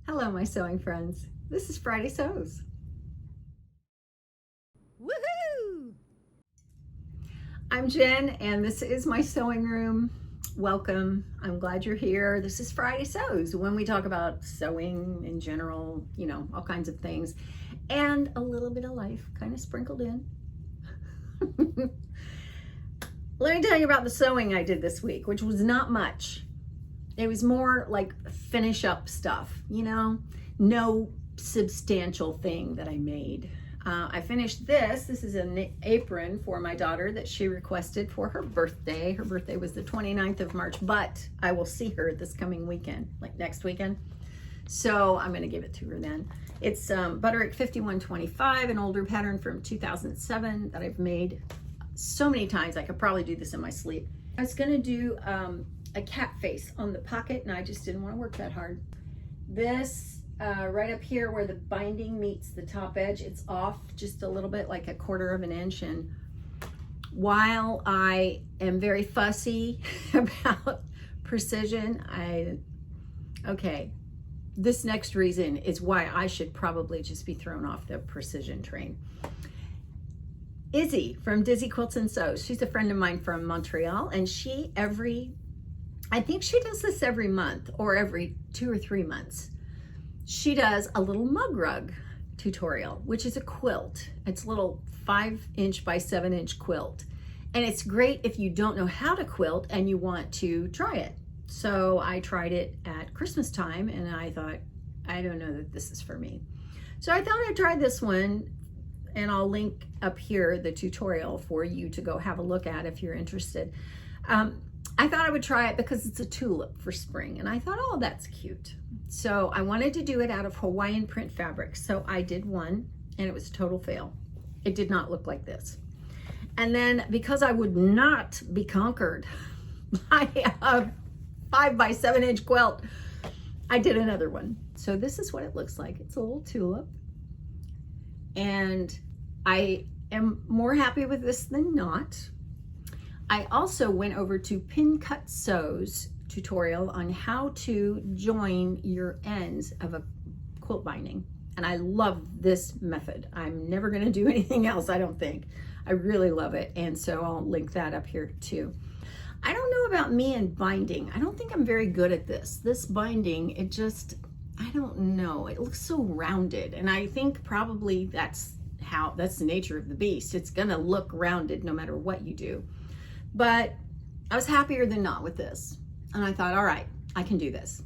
Hello, my sewing friends. This is Friday Sews. Woohoo! I'm Jen, and this is my sewing room. Welcome. I'm glad you're here. This is Friday Sews, when we talk about sewing in general, all kinds of things, and a little bit of life kind of sprinkled in. Let me tell you about the sewing I did this week, which was not much. It was more like finish up stuff, no substantial thing that I made. I finished this. This is an apron for my daughter that she requested for her birthday. Her birthday was the 29th of March, but I will see her this coming weekend, like next weekend. So I'm going to give it to her then. It's Butterick 5125, an older pattern from 2007 that I've made so many times. I could probably do this in my sleep. I was going to do a cat face on the pocket, and I just didn't want to work that hard. This right up here where the binding meets the top edge, it's off just a little bit, like 1/4 of an inch. And while I am very fussy about precision, this next reason is why I should probably just be thrown off the precision train. Izzy from Dizzy Quilts and Sews, she's a friend of mine from Montreal, and I think she does this every month or every 2 or 3 months. She does a little mug rug tutorial, which is a quilt. It's a little 5" by 7" quilt. And it's great if you don't know how to quilt and you want to try it. So I tried it at Christmas time and I thought, I don't know that this is for me. So I thought I'd try this one, and I'll link up here the tutorial for you to go have a look at if you're interested. I thought I would try it because it's a tulip for spring, and I thought, oh, that's cute. So I wanted to do it out of Hawaiian print fabric. So I did one, and it was a total fail. It did not look like this. And then because I would not be conquered by a 5 by 7" quilt, I did another one. So this is what it looks like. It's a little tulip. And I am more happy with this than not. I also went over to Pin Cut Sews tutorial on how to join your ends of a quilt binding. And I love this method. I'm never going to do anything else, I don't think. I really love it. And so I'll link that up here too. I don't know about me and binding. I don't think I'm very good at this. This binding, I don't know. It looks so rounded. And I think probably that's the nature of the beast. It's going to look rounded no matter what you do. But I was happier than not with this. And I thought, all right, I can do this.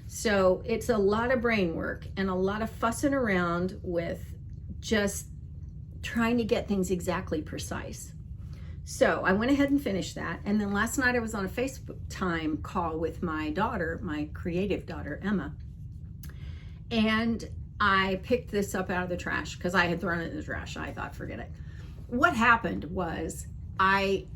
So it's a lot of brain work and a lot of fussing around with just trying to get things exactly precise. So I went ahead and finished that. And then last night I was on a FaceTime call with my daughter, my creative daughter, Emma. And I picked this up out of the trash because I had thrown it in the trash. I thought, forget it. What happened was I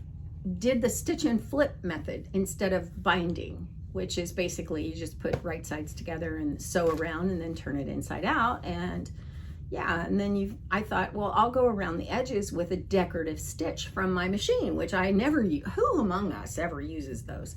did the stitch and flip method instead of binding, which is basically you just put right sides together and sew around and then turn it inside out. And yeah, and then I thought, well, I'll go around the edges with a decorative stitch from my machine, which I never use. Who among us ever uses those?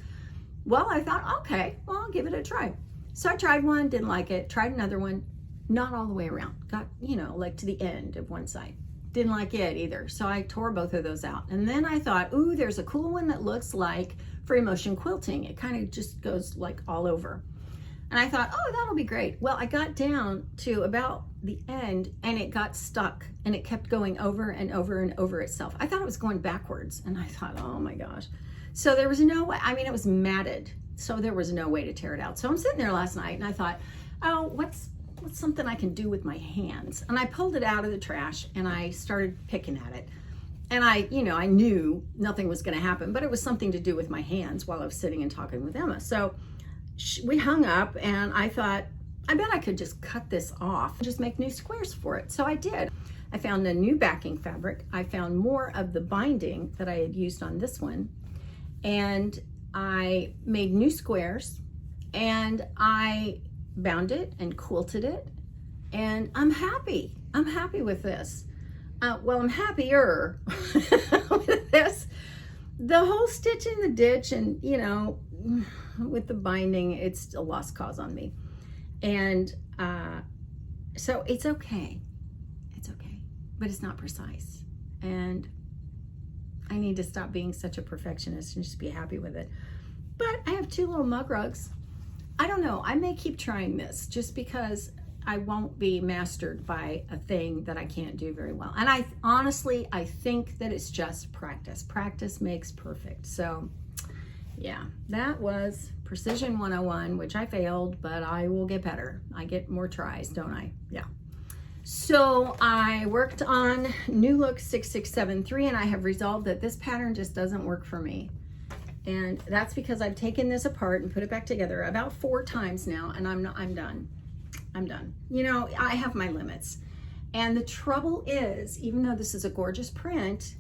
Well, I thought, okay, well, I'll give it a try. So I tried one, didn't like it, tried another one, not all the way around, got, like to the end of one side. Didn't like it either. So I tore both of those out. And then I thought, ooh, there's a cool one that looks like free motion quilting. It kind of just goes like all over. And I thought, oh, that'll be great. Well, I got down to about the end and it got stuck and it kept going over and over and over itself. I thought it was going backwards and I thought, oh my gosh. So there was no way, it was matted. So there was no way to tear it out. So I'm sitting there last night and I thought, oh, what's something I can do with my hands? And I pulled it out of the trash and I started picking at it. And I knew nothing was going to happen, but it was something to do with my hands while I was sitting and talking with Emma. So we hung up and I thought, I bet I could just cut this off and just make new squares for it. So I did. I found a new backing fabric. I found more of the binding that I had used on this one. And I made new squares and I bound it and quilted it, and I'm happy. I'm happy with this. Well, I'm happier with this. The whole stitch in the ditch and, with the binding, it's a lost cause on me. And so it's okay. It's okay, but it's not precise. And I need to stop being such a perfectionist and just be happy with it. But I have 2 little mug rugs. I don't know. I may keep trying this just because I won't be mastered by a thing that I can't do very well. And I honestly think that it's just practice. Practice makes perfect. So yeah, that was Precision 101, which I failed, but I will get better. I get more tries, don't I? Yeah. So I worked on New Look 6673, and I have resolved that this pattern just doesn't work for me. And that's because I've taken this apart and put it back together about 4 times now, and I'm done. I'm done. You know, I have my limits. And the trouble is, even though this is a gorgeous print,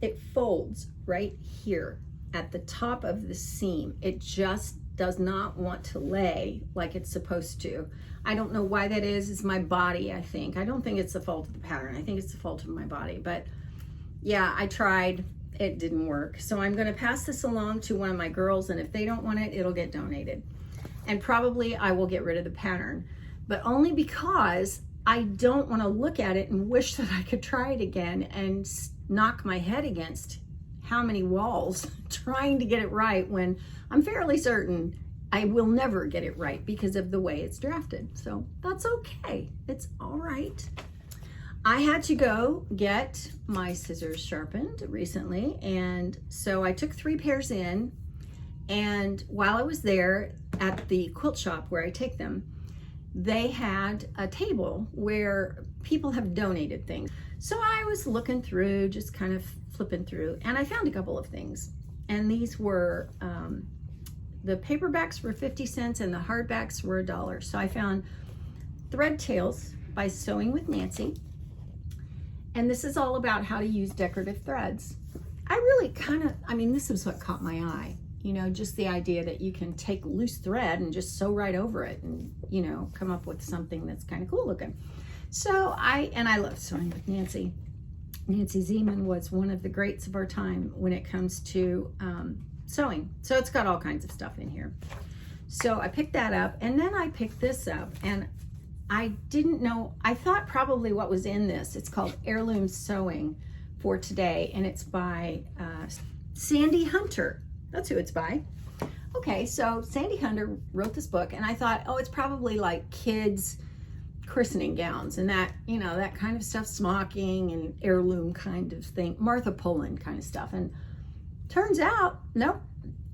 it folds right here at the top of the seam. It just does not want to lay like it's supposed to. I don't know why that is. It's my body, I think. I don't think it's the fault of the pattern. I think it's the fault of my body. But yeah, I tried. It didn't work. So I'm going to pass this along to one of my girls, and if they don't want it, it'll get donated. And probably I will get rid of the pattern, but only because I don't want to look at it and wish that I could try it again and knock my head against how many walls trying to get it right when I'm fairly certain I will never get it right because of the way it's drafted. So that's okay. It's all right. I had to go get my scissors sharpened recently, and so I took 3 pairs in, and while I was there at the quilt shop where I take them, they had a table where people have donated things. So I was looking through, just kind of flipping through, and I found a couple of things. And these were, the paperbacks were 50 cents and the hardbacks were $1. So I found Thread Tails by Sewing with Nancy. And this is all about how to use decorative threads. I really this is what caught my eye. You know, just the idea that you can take loose thread and just sew right over it and, you know, come up with something that's kind of cool looking. So I love Sewing with Nancy. Nancy Zeman was one of the greats of our time when it comes to sewing. So it's got all kinds of stuff in here. So I picked that up, and then I picked this up, and I didn't know, I thought probably what was in this. It's called Heirloom Sewing for Today, and it's by Sandy Hunter. That's who it's by. Okay, so Sandy Hunter wrote this book, and I thought, oh, it's probably like kids' christening gowns and that, you know, that kind of stuff, smocking and heirloom kind of thing, Martha Poland kind of stuff. And turns out, nope,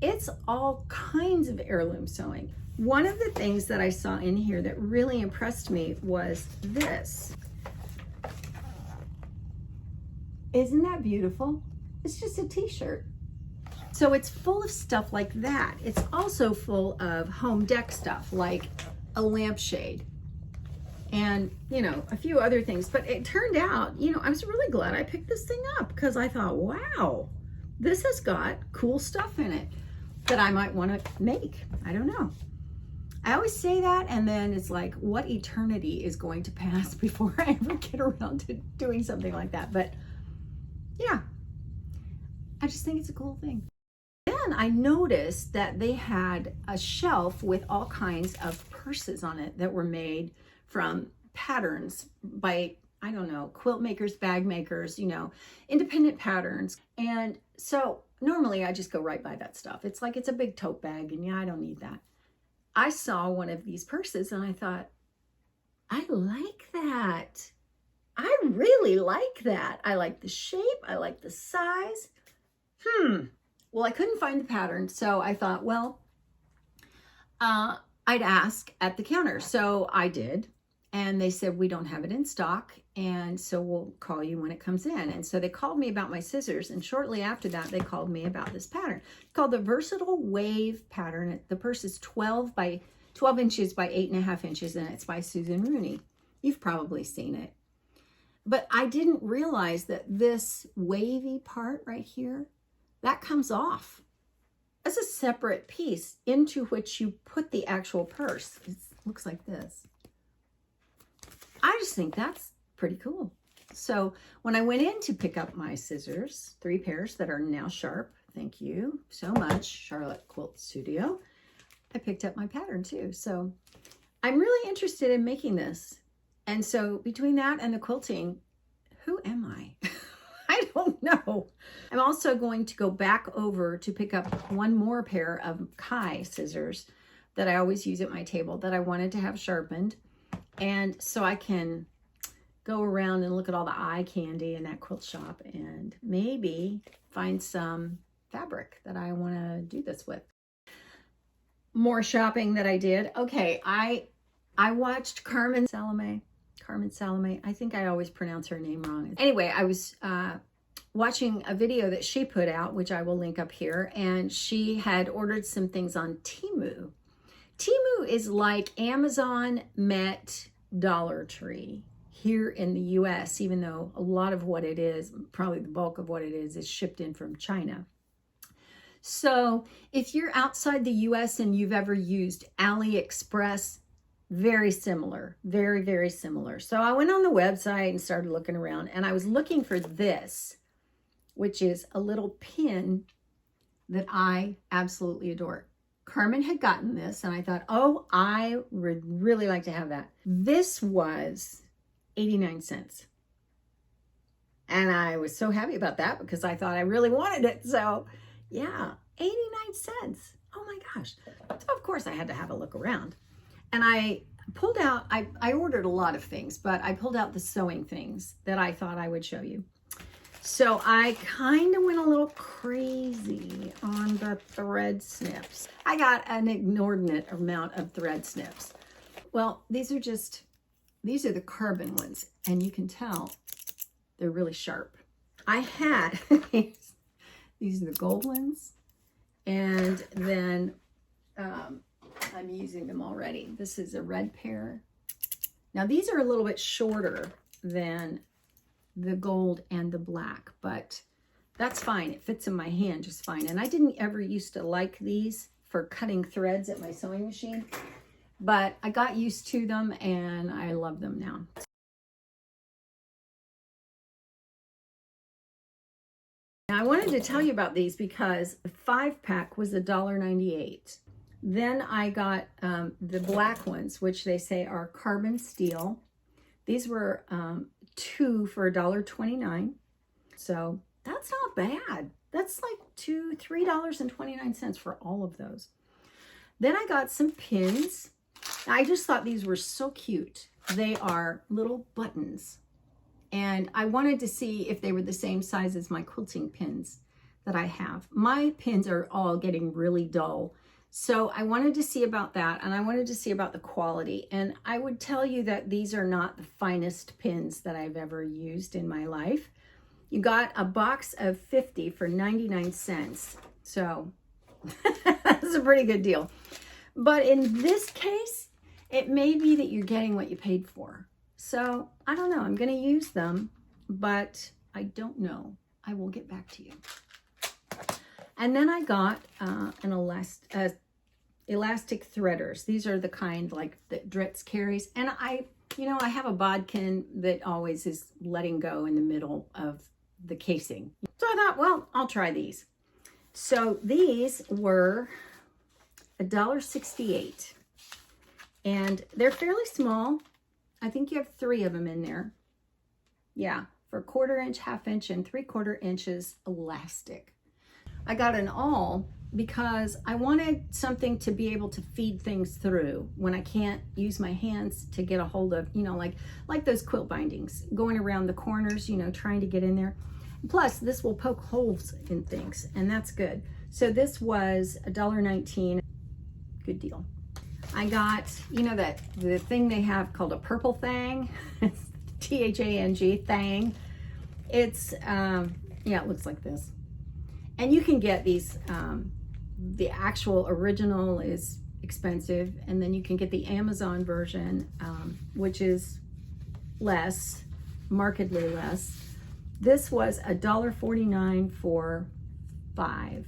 it's all kinds of heirloom sewing. One of the things that I saw in here that really impressed me was this. Isn't that beautiful? It's just a t-shirt. So it's full of stuff like that. It's also full of home dec stuff like a lampshade and, you know, a few other things. But it turned out, you know, I was really glad I picked this thing up because I thought, wow, this has got cool stuff in it that I might want to make. I don't know. I always say that, and then it's like, what eternity is going to pass before I ever get around to doing something like that? But yeah, I just think it's a cool thing. Then I noticed that they had a shelf with all kinds of purses on it that were made from patterns by, I don't know, quilt makers, bag makers, you know, independent patterns. And so normally I just go right by that stuff. It's like, it's a big tote bag, and yeah, I don't need that. I saw one of these purses and I thought, I like that. I really like that. I like the shape. I like the size. Well, I couldn't find the pattern. So I thought, well, I'd ask at the counter. So I did. And they said, we don't have it in stock. And so we'll call you when it comes in. And so they called me about my scissors. And shortly after that, they called me about this pattern. It's called the Versatile Wave pattern. The purse is 12 inches by 8.5 inches. And it's by Susan Rooney. You've probably seen it. But I didn't realize that this wavy part right here, that comes off as a separate piece into which you put the actual purse. It looks like this. I just think that's pretty cool. So when I went in to pick up my scissors, 3 pairs that are now sharp, thank you so much, Charlotte Quilt Studio, I picked up my pattern too. So I'm really interested in making this. And so between that and the quilting, who am I? I don't know. I'm also going to go back over to pick up one more pair of Kai scissors that I always use at my table that I wanted to have sharpened. And so I can go around and look at all the eye candy in that quilt shop and maybe find some fabric that I want to do this with. More shopping that I did. Okay, I watched Carmen Salome. I think I always pronounce her name wrong. Anyway, I was watching a video that she put out, which I will link up here, and she had ordered some things on Temu. Temu is like Amazon met Dollar Tree here in the US, even though a lot of what it is, probably the bulk of what it is shipped in from China. So if you're outside the US and you've ever used AliExpress, very similar, very, very similar. So I went on the website and started looking around, and I was looking for this, which is a little pin that I absolutely adore. Carmen had gotten this, and I thought, oh, I would really like to have that. This was 89 cents. And I was so happy about that because I thought I really wanted it. So yeah, 89 cents. Oh my gosh. So of course I had to have a look around. And I pulled out, I ordered a lot of things, but I pulled out the sewing things that I thought I would show you. So I kind of went a little crazy on the thread snips. I got an inordinate amount of thread snips. Well, these are the carbon ones, and you can tell they're really sharp. I had, these are the gold ones, and then I'm using them already. This is a red pair. Now these are a little bit shorter than the gold and the black, but that's fine. It fits in my hand just fine. And I didn't ever used to like these for cutting threads at my sewing machine, but I got used to them and I love them now. Now I wanted to tell you about these because the 5-pack was $1.98. Then I got the black ones, which they say are carbon steel. These were 2 for $1.29. So that's not bad. That's like $3.29 for all of those. Then I got some pins. I just thought these were so cute. They are little buttons. And I wanted to see if they were the same size as my quilting pins that I have. My pins are all getting really dull. So I wanted to see about that, and I wanted to see about the quality. And I would tell you that these are not the finest pins that I've ever used in my life. You got a box of 50 for 99 cents. So that's a pretty good deal. But in this case, it may be that you're getting what you paid for. So I don't know. I'm going to use them, but I don't know. I will get back to you. And then I got an elastic threaders. These are the kind like that Dritz carries. And I have a bodkin that always is letting go in the middle of the casing. So I thought, well, I'll try these. So these were $1.68. And they're fairly small. I think you have 3 of them in there. Yeah, for 1/4 inch, 1/2 inch, and 3/4 inches elastic. I got an awl because I wanted something to be able to feed things through when I can't use my hands to get a hold of, like those quilt bindings, going around the corners, trying to get in there. Plus, this will poke holes in things, and that's good. So this was $1.19. Good deal. I got, that the thing they have called a purple thang. It's T-H-A-N-G, thang. It's, it looks like this. And you can get these, the actual original is expensive, and then you can get the Amazon version, which is less, markedly less. This was $1.49 for 5.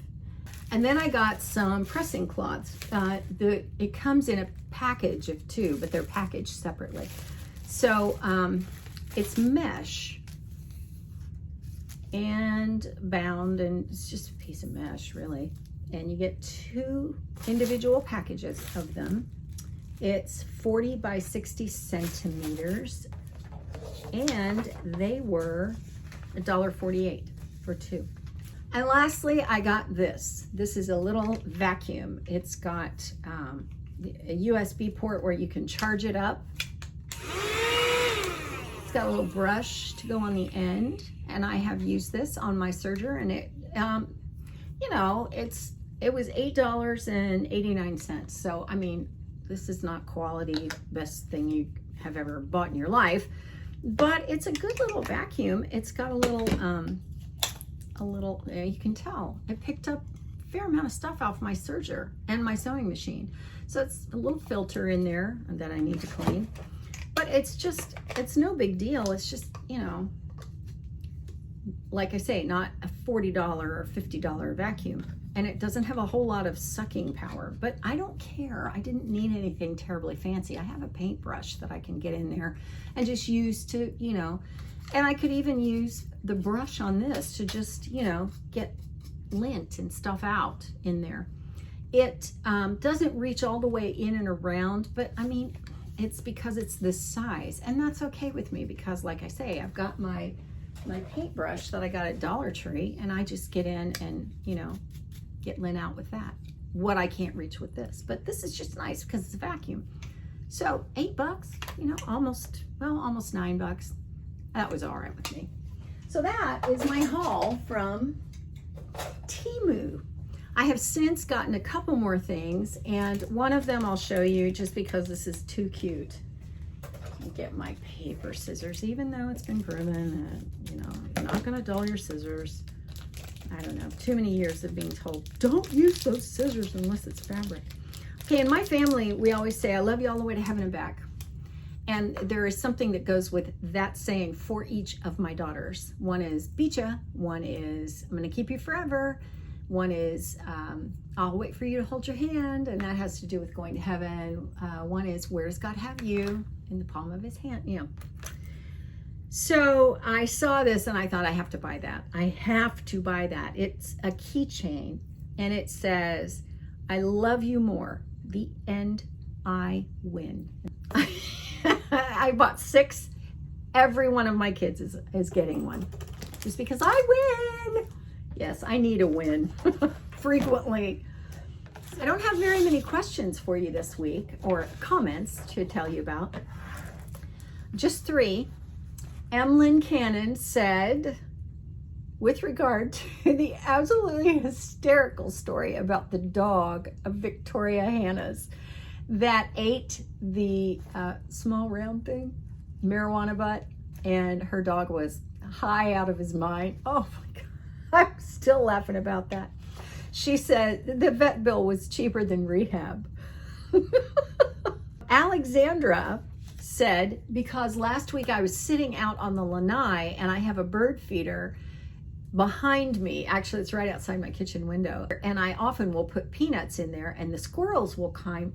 And then I got some pressing cloths. It comes in a package of 2, but they're packaged separately. So it's mesh and bound, and it's just a piece of mesh, really. And you get 2 individual packages of them. It's 40 by 60 centimeters, and they were $1.48 for two. And lastly, I got this. This is a little vacuum. It's got a USB port where you can charge it up. It's got a little brush to go on the end, and I have used this on my serger, and it, you know, it was $8.89. So, I mean, this is not quality, best thing you have ever bought in your life, but it's a good little vacuum. It's got a little, you can tell, it picked up a fair amount of stuff off my serger and my sewing machine. So it's a little filter in there that I need to clean, but it's no big deal. It's just, you know, like I say, not a $40 or $50 vacuum. And it doesn't have a whole lot of sucking power, but I don't care. I didn't need anything terribly fancy. I have a paintbrush that I can get in there and just use to, you know, and I could even use the brush on this to just, you know, get lint and stuff out in there. It doesn't reach all the way in and around, but I mean, it's because it's this size, and that's okay with me because, like I say, I've got my paintbrush that I got at Dollar Tree, and I just get in and, you know, get lint out with that. What I can't reach with this, but this is just nice because it's a vacuum. So $8, you know, almost $9. That was all right with me. So that is my haul from Temu. I have since gotten a couple more things, and one of them I'll show you just because this is too cute. I'll get my paper scissors, even though it's been proven that, you know, you're not gonna dull your scissors. I don't know, too many years of being told, don't use those scissors unless it's fabric. Okay, in my family, we always say, I love you all the way to heaven and back. And there is something that goes with that saying for each of my daughters. One is Beecha, one is I'm gonna keep you forever, one is I'll wait for you to hold your hand, and that has to do with going to heaven. One is where does God have you? In the palm of his hand, you know. So I saw this and I thought I have to buy that. I have to buy that. It's a keychain and it says, I love you more. The end, I win. I bought 6. Every one of my kids is getting one just because I win. Yes, I need a win frequently. I don't have very many questions for you this week or comments to tell you about. Just 3. Emlyn Cannon said, with regard to the absolutely hysterical story about the dog of Victoria Hannah's that ate the small round thing, marijuana butt, and her dog was high out of his mind. Oh my God, I'm still laughing about that. She said the vet bill was cheaper than rehab. Alexandra said, because last week I was sitting out on the lanai and I have a bird feeder behind me. Actually, it's right outside my kitchen window. And I often will put peanuts in there and the squirrels will climb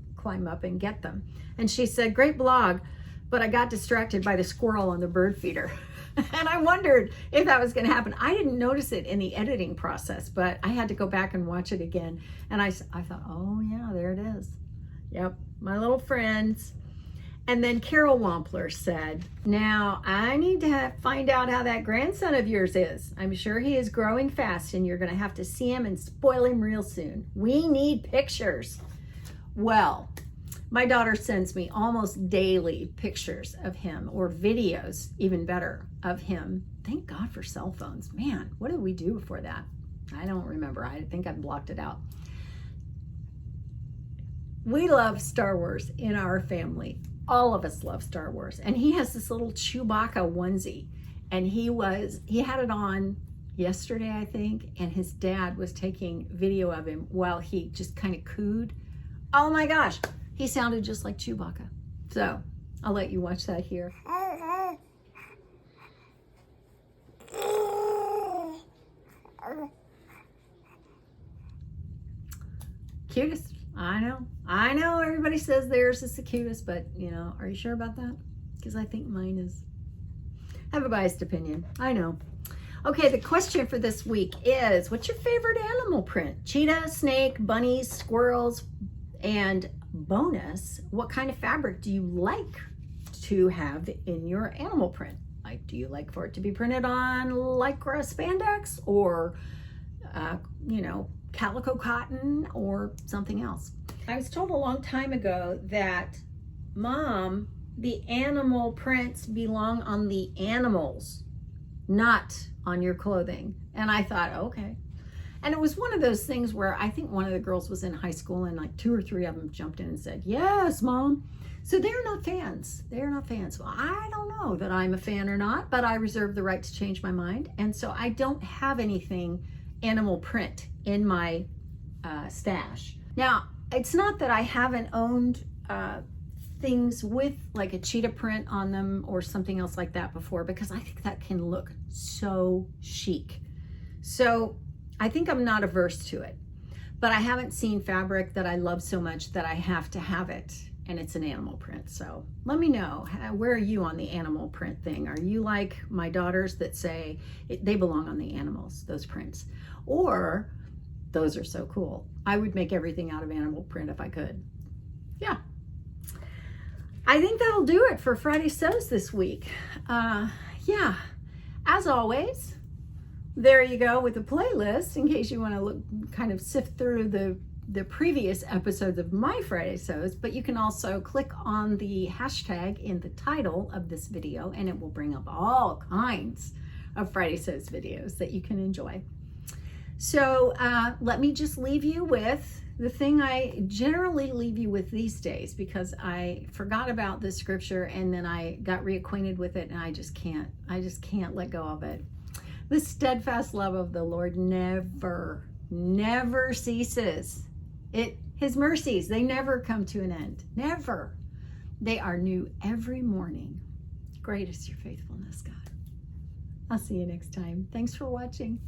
up and get them. And she said, great blog, but I got distracted by the squirrel on the bird feeder. And I wondered if that was going to happen. I didn't notice it in the editing process, but I had to go back and watch it again. And I thought, oh yeah, there it is. Yep, my little friends. And then Carol Wampler said, now I need to find out how that grandson of yours is. I'm sure he is growing fast and you're going to have to see him and spoil him real soon. We need pictures. Well, my daughter sends me almost daily pictures of him, or videos, even better, of him. Thank God for cell phones. Man, what did we do before that? I don't remember. I think I blocked it out. We love Star Wars in our family. All of us love Star Wars. And he has this little Chewbacca onesie. And he had it on yesterday, I think, and his dad was taking video of him while he just kind of cooed. Oh my gosh, he sounded just like Chewbacca. So I'll let you watch that here. Cutest. I know everybody says theirs is the cutest, but you know, are you sure about that? Because I think mine is. I have a biased opinion. I know. Okay, the question for this week is, what's your favorite animal print? Cheetah, snake, bunnies, squirrels, and bonus, what kind of fabric do you like to have in your animal print? Like, do you like for it to be printed on lycra spandex, or you know, calico cotton, or something else? I was told a long time ago that, Mom, the animal prints belong on the animals, not on your clothing. And I thought, okay. And it was one of those things where I think one of the girls was in high school, and like 2 or 3 of them jumped in and said, yes, Mom. So they're not fans. They're not fans. Well, I don't know that I'm a fan or not, but I reserve the right to change my mind. And so I don't have anything animal print in my stash. Now, it's not that I haven't owned things with like a cheetah print on them or something else like that before, because I think that can look so chic. So I think I'm not averse to it, but I haven't seen fabric that I love so much that I have to have it, and it's an animal print. So let me know, where are you on the animal print thing? Are you like my daughters that say they belong on the animals, those prints? Or those are so cool, I would make everything out of animal print if I could. Yeah. I think that'll do it for Friday Sews this week. Yeah, as always, there you go with the playlist in case you want to look, kind of sift through the previous episodes of my Friday Sews, but you can also click on the hashtag in the title of this video and it will bring up all kinds of Friday Sews videos that you can enjoy. So let me just leave you with the thing I generally leave you with these days, because I forgot about this scripture and then I got reacquainted with it, and I just can't let go of it. The steadfast love of the Lord never ceases. His mercies, they never come to an end. Never. They are new every morning. Great is your faithfulness, God. I'll see you next time. Thanks for watching.